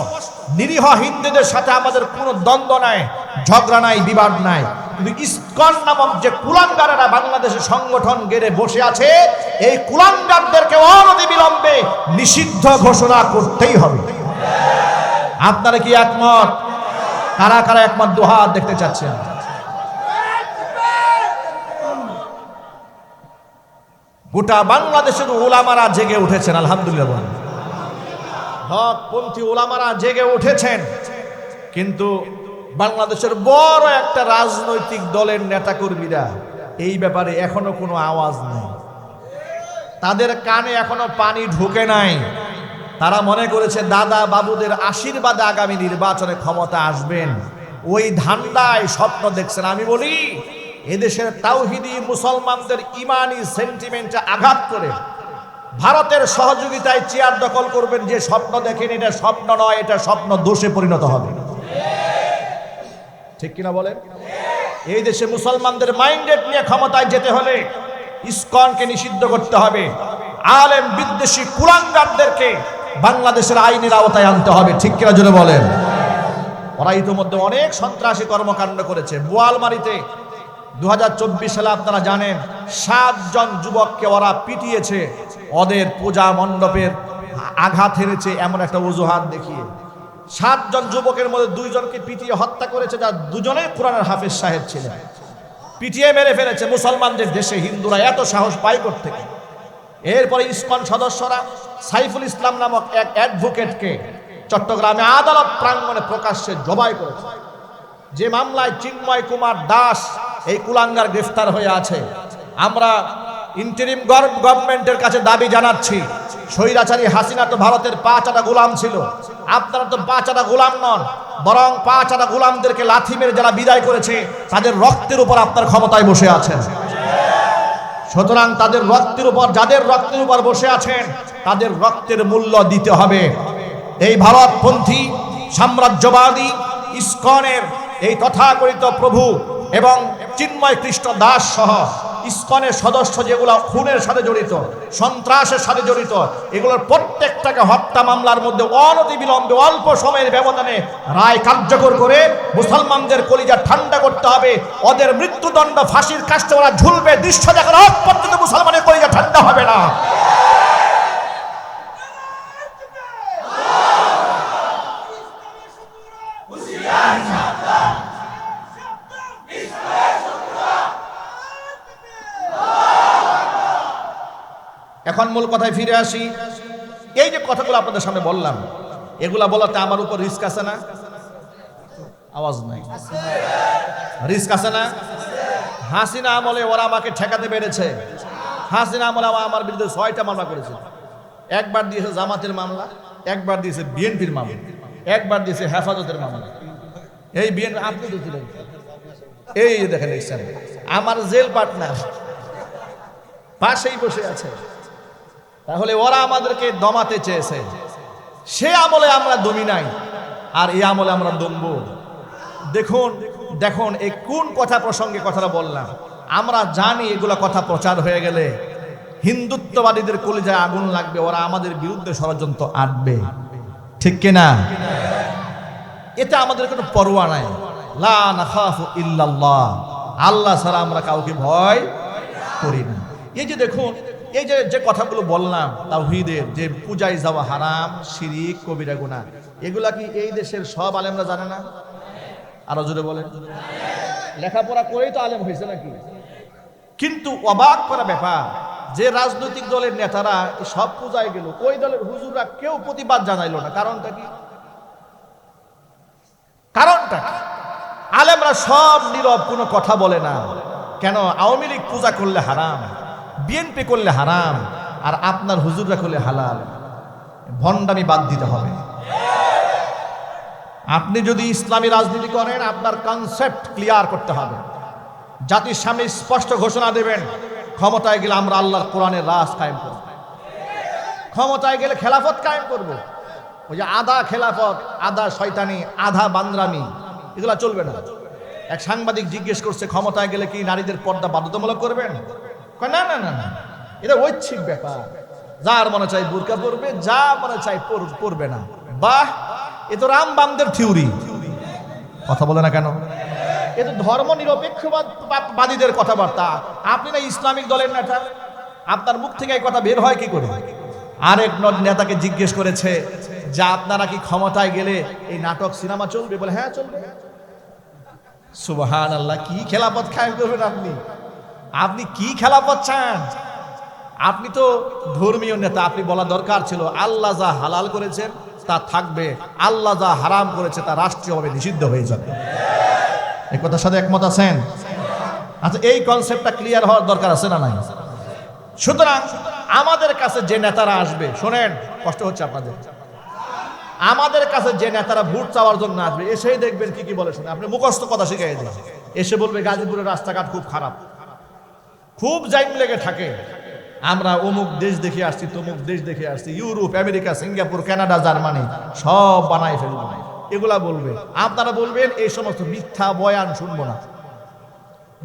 নিরীহ হিন্দুদের সাথে আমাদের কোনো দ্বন্দ্ব নাই, ঝগড়া নাই, বিবাদ নাই। কিন্তু ইসকন নামক যে কুলাঙ্গারেরা বাংলাদেশে সংগঠন গেড়ে বসে আছে, এই কুলাঙ্গারদেরকে অনতিবিলম্বে নিষিদ্ধ ঘোষণা করতেই হবে। আপনারা কি একমত? কারা কারা একমত? দুহাত দেখতে চাচ্ছেন। গোটা বাংলাদেশের উলামারা জেগে উঠেছেন, আলহামদুলিল্লাহ। হকপন্থী উলামারা জেগে উঠেছেন, কিন্তু বাংলাদেশের বড় একটা রাজনৈতিক দলের নেতাকর্মীরা এই ব্যাপারে এখনো কোনো আওয়াজ নেই, তাদের কানে এখনো পানি ঢুকে নাই। তারা মনে করেছে দাদা বাবুদের আশীর্বাদে আগামী নির্বাচনে ক্ষমতা আসবেন, ওই ধান্দায় স্বপ্ন দেখছেন। আমি বলি এদেশের তাওহিদি মুসলমানদের ইমানি সেন্টিমেন্টে আঘাত করে ভারতের সহযোগিতায় চেয়ার দখল করবেন, যে স্বপ্ন দেখেন এটা স্বপ্ন নয়, এটা স্বপ্ন দোষে পরিণত হবে। ঠিক কিনা বলেন? এই দেশে মুসলমানদের মাইন্ডেড নিয়ে ক্ষমতায় যেতে হলে ইসকনকে নিষিদ্ধ করতে হবে, আলেম বিদ্বেষী কুলাঙ্গারদেরকে বাংলাদেশের আইনের আওতায় আনতে হবে। ঠিক কিনা জোরে বলেন? ওরা ইতিমধ্যে অনেক সন্ত্রাসী কর্মকাণ্ড করেছে। বোয়ালমারিতে 2024 সালে আপনারা জানেন 7 জন যুবককে ওরা পিটিয়েছে, ওদের পূজা মণ্ডপের আঘাত হেরেছে এমন একটা অজুহাত দেখিয়ে। 7 জন যুবকের মধ্যে 2 জনকে পিটিয়ে হত্যা করেছে, যার দুজনেই কোরআনের হাফেজ সাহেব ছিলেন। পিটিয়ে মেরে ফেলেছে। মুসলমানদের দেশে হিন্দুরা এত সাহস পায় কোত্থেকে? এরপরে ইসকন সদস্যরা সাইফুল ইসলাম নামক এক অ্যাডভোকেটকে চট্টগ্রামে আদালত প্রাঙ্গণে প্রকাশ্যে জবাই করেছে, যে মামলায় চিন্ময় কুমার দাস এই কুলাঙ্গার গ্রেফতার হয়ে আছে। আমরা ইন্টারিম গভর্নমেন্টের কাছে দাবি জানাচ্ছি, স্বৈরাচারী হাসিনা তো ভারতের 5 গোলাম ছিল, আপনারা তো 5 গোলাম নন, বরং 5 গোলামদেরকে লাথি মেরে যারা বিদায় করেছে তাদের রক্তের উপর আপনার ক্ষমতায় বসে আছেন। সুতরাং তাদের রক্তের উপর, যাদের রক্তের উপর বসে আছেন তাদের রক্তের মূল্য দিতে হবে। এই ভারতপন্থী সাম্রাজ্যবাদী ইসকনের এই তথাকথিত প্রভু এবং চিন্ময় কৃষ্ণ দাস সহ ইসকনের সদস্য যেগুলো খুনের সাথে জড়িত, সন্ত্রাসের সাথে জড়িত, এগুলোর প্রত্যেকটাকে হত্যা মামলার মধ্যে অনতিবিলম্বে অল্প সময়ের ব্যবধানে রায় কার্যকর করে মুসলমানদের কলিজা ঠান্ডা করতে হবে। ওদের মৃত্যুদণ্ড, ফাঁসির কাস্টে ওরা ঝুলবে, দৃশ্য দেখার আগ পর্যন্ত মুসলমানের কলিজা ঠান্ডা হবে না। এখন মূল কথায় ফিরে আসি। এই যে কথাগুলো আপনাদের সামনে বললাম, এগুলা বলাতে আমার উপর রিস্ক আছে না? আওয়াজ নাই, রিস্ক আছে না? হাসিনা আমলে ওরা আমাকে ঠেকাতে পেরেছে। হাসিনা আমলে আমার বিরুদ্ধে 6টা মামলা করেছে। একবার দিয়েছে জামাতের মামলা, একবার দিয়েছে বিএনপির মামলা, একবার দিয়েছে হেফাজতের মামলা। এই বিএনপি আপনি দেখছিলেন, এই দেখেন দেখছেন আমার জেল পার্টনার পাশেই বসে আছে। তাহলে ওরা আমাদেরকে দমাতে চেয়েছে, সে আমলে আমরা দমি নাই, আর এই আমলে আমরা দমব। দেখুন দেখুন এই কোন কথা প্রসঙ্গে কথাটা বললাম। আমরা জানি এগুলা কথা প্রচার হয়ে গেলে হিন্দুত্ববাদীদের কলিজায় আগুন লাগবে, ওরা আমাদের বিরুদ্ধে ষড়যন্ত্র আঁটবে, ঠিক কিনা? এতে আমাদের কোনো পরোয়া নাই। লা নাখাফু ইল্লাল্লাহ, আল্লাহ ছাড়া আমরা কাউকে ভয় করি না। এই যে দেখুন, এই যে কথাগুলো বললাম তাওহীদের, যে পূজায় যাওয়া হারাম, শিরিক, কবিরা গুনাহ, এগুলা কি এই দেশের সব আলেমরা জানে না? আরো জোরে বলেন। লেখাপড়া করেই তো আলেম হয়েছে নাকি? কিন্তু অবাক করা ব্যাপার যে রাজনৈতিক দলের নেতারা সব পূজায় গেল, ওই দলের হুজুররা কেউ প্রতিবাদ জানাইলো না। কারণটা কি? কারণটা কি? আলেমরা সব নীরব, কোনো কথা বলে না। কেন? আওয়ামী লীগ পূজা করলে হারাম, বিএনপি করলে হারাম, আর আপনার হুজুররা করলে হালাল। ভণ্ডামি বাদ দিতে হবে। আপনি যদি ইসলামী রাজনীতি করেন, আপনার কনসেপ্ট ক্লিয়ার করতে হবে। জাতির সামনে স্পষ্ট ঘোষণা দেবেন, ক্ষমতায় গেলে আমরা আল্লাহর কোরআনের রাজ কায়েম করব, ক্ষমতায় গেলে খেলাফত কায়েম করব। ওই যে আধা খেলাফত, আধা শয়তানি, আধা বান্দরামি, এগুলা চলবে না। এক সাংবাদিক জিজ্ঞেস করছে, ক্ষমতায় গেলে কি নারীদের পর্দা বাধ্যতামূলক করবেন? না না না না, এটা ঐচ্ছিক ব্যাপার। যার মনে চাই বুরকা পরবে, যা মনে চাই পরবে না। বাহ, এ তো রামবামদের থিওরি। কথা বলে না কেন? এ তো ধর্ম নিরপেক্ষবাদীদের কথাবার্তা। আপনি না ইসলামিক দলের নেতা, আপনার মুখ থেকে এই কথা বের হয় কি করে? আরেক নেতাকে জিজ্ঞেস করেছে যে আপনারা কি ক্ষমতায় গেলে এই নাটক সিনেমা চলবে? বলে হ্যাঁ চলবে। সুবহানাল্লাহ, কি খেলাফত কায়েম করবেন আপনি? আপনি কি খেলাফত চান? আপনি তো ধর্মীয় নেতা। আপনি বলা দরকার ছিল আল্লাহ যা হালাল করেছেন তা থাকবে, আল্লাহ যা হারাম করেছে তা রাষ্ট্রীয়ভাবে নিষিদ্ধ হয়ে যাবে। এই কথার সাথে একমত আছেন? আচ্ছা, এই কনসেপ্টটা ক্লিয়ার হওয়ার দরকার আছে না নাই? সুতরাং আমাদের কাছে যে নেতারা আসবে, শোনেন, কষ্ট হচ্ছে আপনাদের, আমাদের কাছে যে নেতারা ভোট চাওয়ার জন্য আসবে, এসেই দেখবেন কি কি বলে শুনে। আপনি মুখস্থ কথা শিখাই দিন। এসে বলবে গাজীপুরের রাস্তাঘাট খুব খারাপ, খুব জাইম লেগে থাকে, আমরা অমুক দেশ দেখে আসছি, তমুক দেশ দেখে আসছি, Europe, America, Singapore, Canada, Germany সব বানাই ফেলবো, এগুলা বলবে। আপনারা বলবেন এই সমস্ত মিথ্যা বয়ান শুনবো না।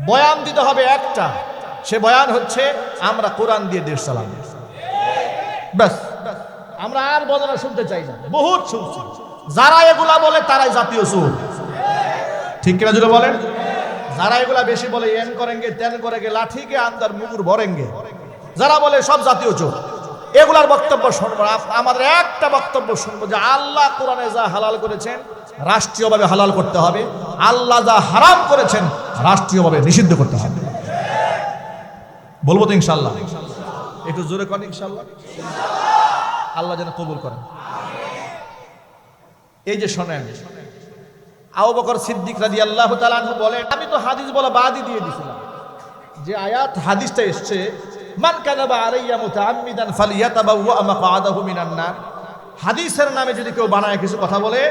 বয়ান দিতে হবে একটা, সে বয়ান হচ্ছে আমরা কোরআন দিয়ে দেশ চালাবো, ব্যাস। আমরা আর বদনা শুনতে চাই না, বহুত শুনছি। যারা এগুলা বলে তারাই জাতীয় সুর, ঠিক কিনা জুড়ে বলেন? যারা এগুলা বেশি বলে, এন করেঙ্গে, তেন করেঙ্গে, লাঠিকে আন্দার মুগুর ভরেঙ্গে, যারা বলে সব জাতীয় চোর, এগুলার বক্তব্য শুনবো। আমাদের একটা বক্তব্য শুনবো যে আল্লাহ কোরআনে যা হালাল করেছেন রাষ্ট্রীয়ভাবে হালাল করতে হবে, আল্লাহ যা হারাম করেছেন রাষ্ট্রীয়ভাবে নিষিদ্ধ করতে হবে। বলবো তো ইনশাল্লাহ? একটু জোরে করেন ইনশাল্লাহ। আল্লাহ যেন কবুল করেন। এই যে শোনেন, আবু বকর সিদ্দিক রাদিয়াল্লাহু তাআলা আনহু বলেন, আমি তো হাদিস বলা বাদই দিয়ে দিয়েছিলাম। যে আয়াত হাদিসটা এসছে মান কাযাবা আলাইয়া মুতাআম্মিদান ফালিয়াতাবাওয়া মাকআদাহু মিনান নার। হাদিসের নামে যদি কেউ বানায় কিছু কথা বলে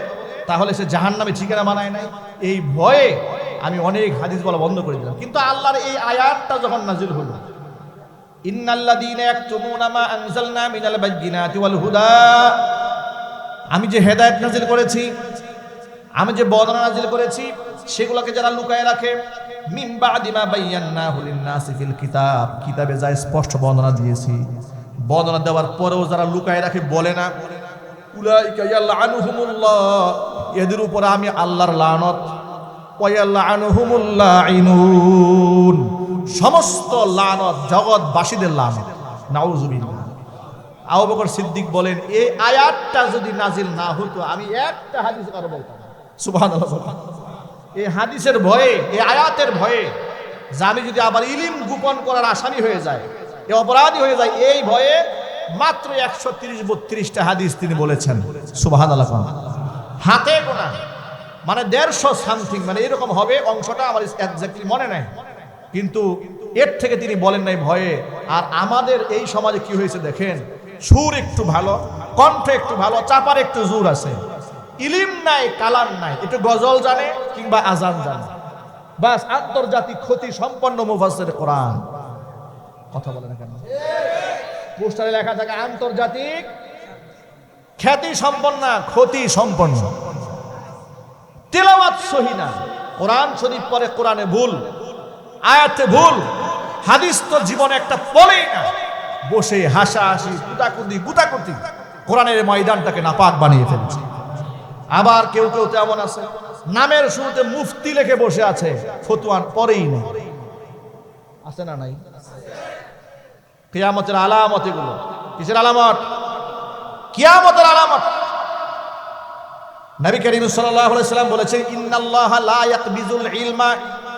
তাহলে সে জাহান্নামে ঠিকানা বানায় নাই। এই ভয়ে আমি অনেক হাদিস বলা বন্ধ করে দিলাম। কিন্তু আল্লাহর এই আয়াতটা যখন নাজিল হলো, ইন্নাল্লাযীনা ইয়াকতুমুনা মা আনজালনা মিনাল বায়্যিনাতি ওয়াল হুদা, আমি যে হেদায়েত নাজিল করেছি, আমি যে বর্ণনা নাজিল করেছি, সেগুলোকে যারা লুকায় রাখে, মিন বাদি মা বায়্যানাহু লিন-নাসি ফিল কিতাব, কিতাবে যা স্পষ্ট বর্ণনা দিয়েছি, বর্ণনা দেওয়ার পরেও যারা লুকায় রাখে, বলে না, উলাইকা ইয়ালআনুহুমুল্লাহ, এদের উপরে আমি আল্লাহর লানত, ওয়া ইয়ালআনুহুমুল লাঈনুন, সমস্ত লানত জগৎবাসীদের লানত, নাউযুবিল্লাহ। আবু বকর সিদ্দিক বলেন, এই আয়াতটা যদি নাজিল না হতো আমি একটা হাদিস কারো বলতাম না। সুবহানাল্লাহ। এই হাদিসের ভয়ে, এই আয়াতের ভয়ে, যে আমি যদি আবার ইলম গোপন করার আসামি হয়ে যায়, এই অপরাধী হয়ে যায়, এই ভয়ে মাত্র 130-32টা হাদিস তিনি বলেছেন। সুবহানাল্লাহ। হাতে গোনা, মানে 150 সামথিং, মানে এরকম হবে, অংশটা আমার এক্স্যাক্টলি মনে নাই, কিন্তু এর থেকে তিনি বলেন নাই ভয়ে। আর আমাদের এই সমাজে কি হয়েছে দেখেন, সুর একটু ভালো, কণ্ঠ একটু ভালো, চাপার একটু জোর আছে, ইলিম নাই, কালাম নাই, একটু গজল জানে কিংবা আজান জানে, বাস আন্তর্জাতিক ক্ষতি সম্পন্ন মুফাসসির কোরআন। কথা বলে না কেন? পোস্টারে লেখা থাকে আন্তর্জাতিক খ্যাতি সম্পন্ন, ক্ষতি সম্পন্ন, তেলাওয়াত সহি না, কোরআন শরীফ পড়ে কোরআনে ভুল, আয়াতে ভুল, হাদিস তো জীবনে একটা পড়েই না, বসে হাসাহাসি, গুতাগুতি, কোরআনের ময়দানটাকে নাপাক বানিয়ে ফেলছে। আবার কেউ কেউ তেমন আছে, নামের শুরুতে মুফতি লিখে বসে আছে, ফতোয়ান পরেই নেই। আছে না নাই? কিয়ামতের আলামত এগুলো। কিসের আলামত? কিয়ামতের আলামত। নবী করিম সাল্লাল্লাহু আলাইহি সাল্লাম বলেছেন, ইন্নাল্লাহা লা ইয়াকবিজুল ইলমা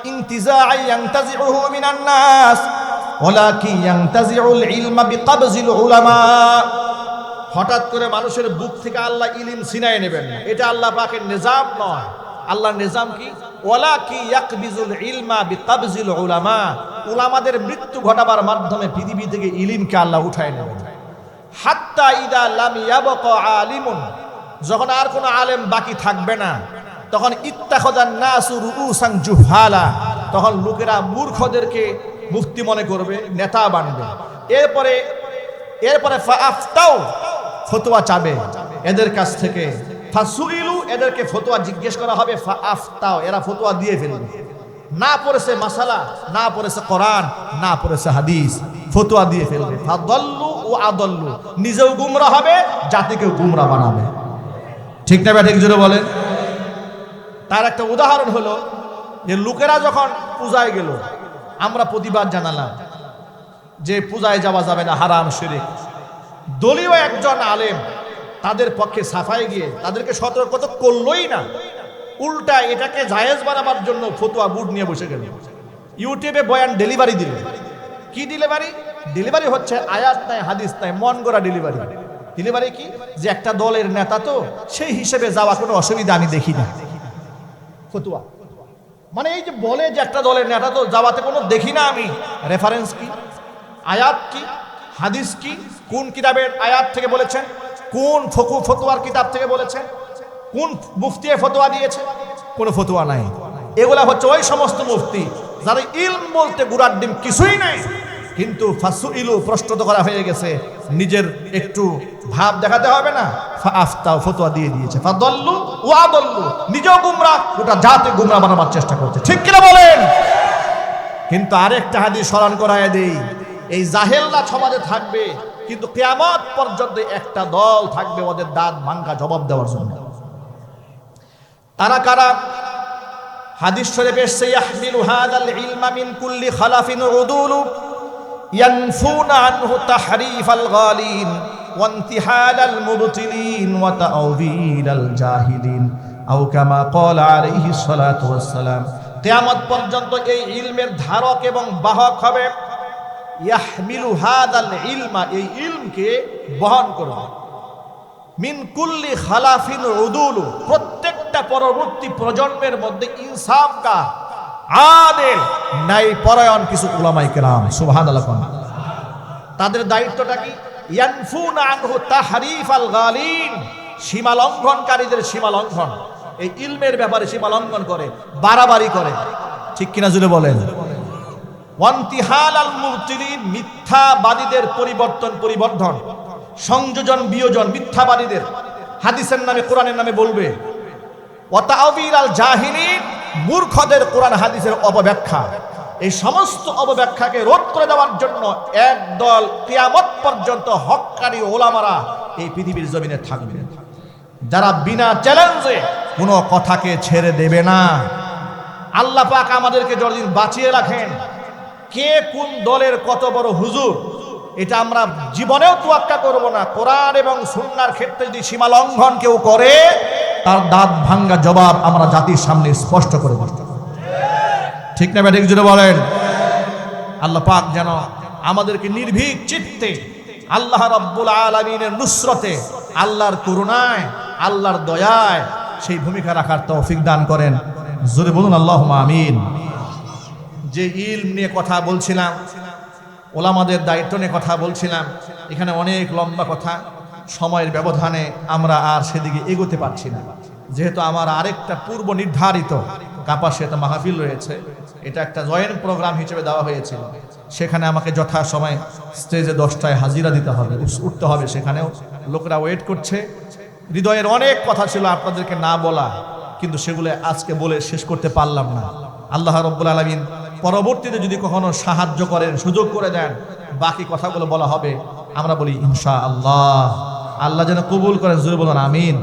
ইনতিজাআন ইয়ানতাজিউহু মিনান নাস ওয়ালাকিন ইয়ানতাজিউল ইলমা বিকবজিল উলামা। হঠাৎ করে মানুষের বুক থেকে আল্লাহ ইলম ছিনায় নেবেন না, এটা আল্লাহ পাকের নিজাম নয়। আল্লাহর নিজাম কি? ওয়ালাকিন ইয়াকবিজুল ইলমা বিকবজিল উলামা, উলামাদের মৃত্যু ঘটাবার মাধ্যমে পৃথিবী থেকে ইলমকে আল্লাহ উঠায় নেবেন। হাত্তা ইদা লাম ইয়াবকা আলিমুন, যখন আর কোনো আলেম বাকি থাকবে না, তখন ইত্তাখাযান নাসু রুউসান জুহালা, তখন লোকেরা মূর্খদেরকে মুফতি মনে করবে, নেতা বানবে। এরপরে ফাআফতাউ, ফতোয়া চাবে এদের কাছ থেকে, ফাসুইলু, এদেরকে ফতোয়া জিজ্ঞেস করা হবে, ফাআফতাউ, এরা ফতোয়া দিয়ে ফেলবে। না পড়েছে মাসালা, না পড়েছে কোরআন, না পড়েছে হাদিস, ফতোয়া দিয়ে ফেলবে। ফাদাল্লু ওয়া আদাল্লু, নিজেও গুমরা হবে, জাতিকেও গুমরা বানাবে। ঠিক না ঠিক জোরে বলেন? তার একটা উদাহরণ হলো যে লোকেরা যখন পূজায় গেল, আমরা প্রতিবাদ জানালাম যে পূজায় যাওয়া যাবে না, হারাম, শিরক। দলীয় একজন আলেম তাদের পক্ষে সাফাই গিয়ে তাদেরকে সতর্ক তো করলই না, উল্টা এটাকে জায়েজ বানাবার জন্য ফতোয়া বুট নিয়ে বসে গেল, ইউটিউবে বয়ান ডেলিভারি দিল। কি ডেলিভারি হচ্ছে আয়াত নাই, হাদিস নাই, মন গড়া ডেলিভারি। ডেলিভারি কি? যে একটা দলের নেতা, তো সেই হিসেবে যাওয়া কোনো অসুবিধা আমি দেখি না। ফতোয়া মানে এই যে বলে যে একটা দলের নেতা, তো যাওয়াতে কোনো দেখি না আমি। রেফারেন্স কি? আয়াত কি? হাদিস কি? কোন কিতাবের আয়াত থেকে বলেছেন? কোন ফতোয়ার কিতাব থেকে বলেছেন? কোন মুফতি ফতোয়া দিয়েছে? কোনো ফতোয়া নাই। এগুলা হচ্ছে ওই সমস্ত মুফতি যারা ইলম বলতে গুড়ার ডিম কিছুই নাই, কিন্তু ফাসুইলু, প্রশ্ন তো করা হয়ে গেছে, নিজের একটু ভাব দেখাতে হবে না, ফাআফতাউ, ফতোয়া দিয়ে দিয়েছে। ফাদাল্লু ওয়া আদাল্লু, নিজেও গুমরা, গোটা জাতি গুমরা বানাবার চেষ্টা করছে। ঠিক কিনা বলেন? কিন্তু আরেকটা হাদিস স্মরণ করায় দেই, এই জাহেলরা সমাজে থাকবে, কিন্তু কিয়ামত পর্যন্ত একটা দল থাকবে ওদের দাঁত ভাঙা জবাব দেওয়ার জন্য। তারা কারা? হাদিস শরীফে এসেছে, ইয়াহমিলু হাযাল ইলমা মিন কুল্লি খালাফিন উদুলু ইয়ানফুনা আনহু তাহরিফাল গালিন ওয়া ইনতিহালাল মুবতিলিন ওয়া তাআউযিলাল জাহিলিন, আও কামা ক্বালা আলাইহিস সালাতু ওয়াস সালাম। কিয়ামত পর্যন্ত এই ইলমের ধারক এবং বাহক হবে, ইয়াহমিলু হাযাল ইলমা, এই ইলমকে বহন করবে, মিন কুল্লি খালাফিন উদুলু, প্রত্যেকটা পরবর্তী প্রজন্মের মধ্যে ইনসাফগার, আদিল, ন্যায় পরায়ণ কিছু উলামায়ে কেরাম। সুবহানাল্লাহ। তাদের দায়িত্বটা কি? ইয়ানফুনা আনহু তাহরিফাল গালিন, সীমা লঙ্ঘনকারীদের সীমা লঙ্ঘন, এই ইলমের ব্যাপারে সীমা লঙ্ঘন করে, বাড়াবাড়ি করে। ঠিক কিনা জুড়ে বলেন। ওয়ান্তিহাল আল মুবতিলিন, মিথ্যাবাদীদের পরিবর্ধন, সংযোজন বিয়োজন, মিথ্যাবাদীদের হাদিসের নামে কোরআনের নামে বলবে। ওয়াতাআবিল আল জাহিলিন, মূর্খদের কোরআন হাদিসের অপব্যাখ্যা। এই সমস্ত অপব্যাখ্যাকে রোধ করে দেওয়ার জন্য একদল কিয়ামত পর্যন্ত হক্কানি ওলামারা এই পৃথিবীর জমিনে থাকবে, যারা বিনা চ্যালেঞ্জে কোনো কথাকে ছেড়ে দেবে না। আল্লাহ পাক আমাদেরকে যতদিন বাঁচিয়ে রাখেন, কে কোন দলের কত বড় হুজুর এটা আমরা জীবনেও তোয়াক্কা করব না। কোরআন এবং সুন্নাহর ক্ষেত্রে যদি সীমা লঙ্ঘন কেউ করে, তার দাঁত ভাঙ্গা জবাব আমরা জাতির সামনে স্পষ্ট করে দেব। ঠিক না ব্যাটিক জুড়ে বলেন। আল্লাহ পাক যেন আমাদেরকে নির্ভীক চিত্তে আল্লাহ রাব্বুল আলামিনের নুসরতে, আল্লাহর করুণায়, আল্লাহর দয়ায় সেই ভূমিকা রাখার তৌফিক দান করেন। জোরে বলুন আল্লাহুম্মা আমিন। যে ইলম নিয়ে কথা বলছিলাম, ওলামাদের দায়িত্ব নিয়ে কথা বলছিলাম, এখানে অনেক লম্বা কথা, সময়ের ব্যবধানে আমরা আর সেদিকে এগোতে পারছি না। যেহেতু আমার আরেকটা পূর্ব নির্ধারিত কাপাসিয়াতে মাহফিল রয়েছে, এটা একটা জয়েন্ট প্রোগ্রাম হিসেবে দেওয়া হয়েছিল, সেখানে আমাকে যথাসময় স্টেজে 10টায় হাজিরা দিতে হবে, উঠতে হবে। সেখানেও লোকরা ওয়েট করছে। হৃদয়ের অনেক কথা ছিল আপনাদেরকে না বলা, কিন্তু সেগুলো আজকে বলে শেষ করতে পারলাম না। আল্লাহ রাব্বুল আলামিন পরবর্তীতে যদি কখনো সাহায্য করেন, সুযোগ করে দেন, বাকি কথাগুলো বলা হবে। আমরা বলি ইনশাআল্লাহ। আল্লাহ যেন কবুল করেন। জোরে বলুন আমিন।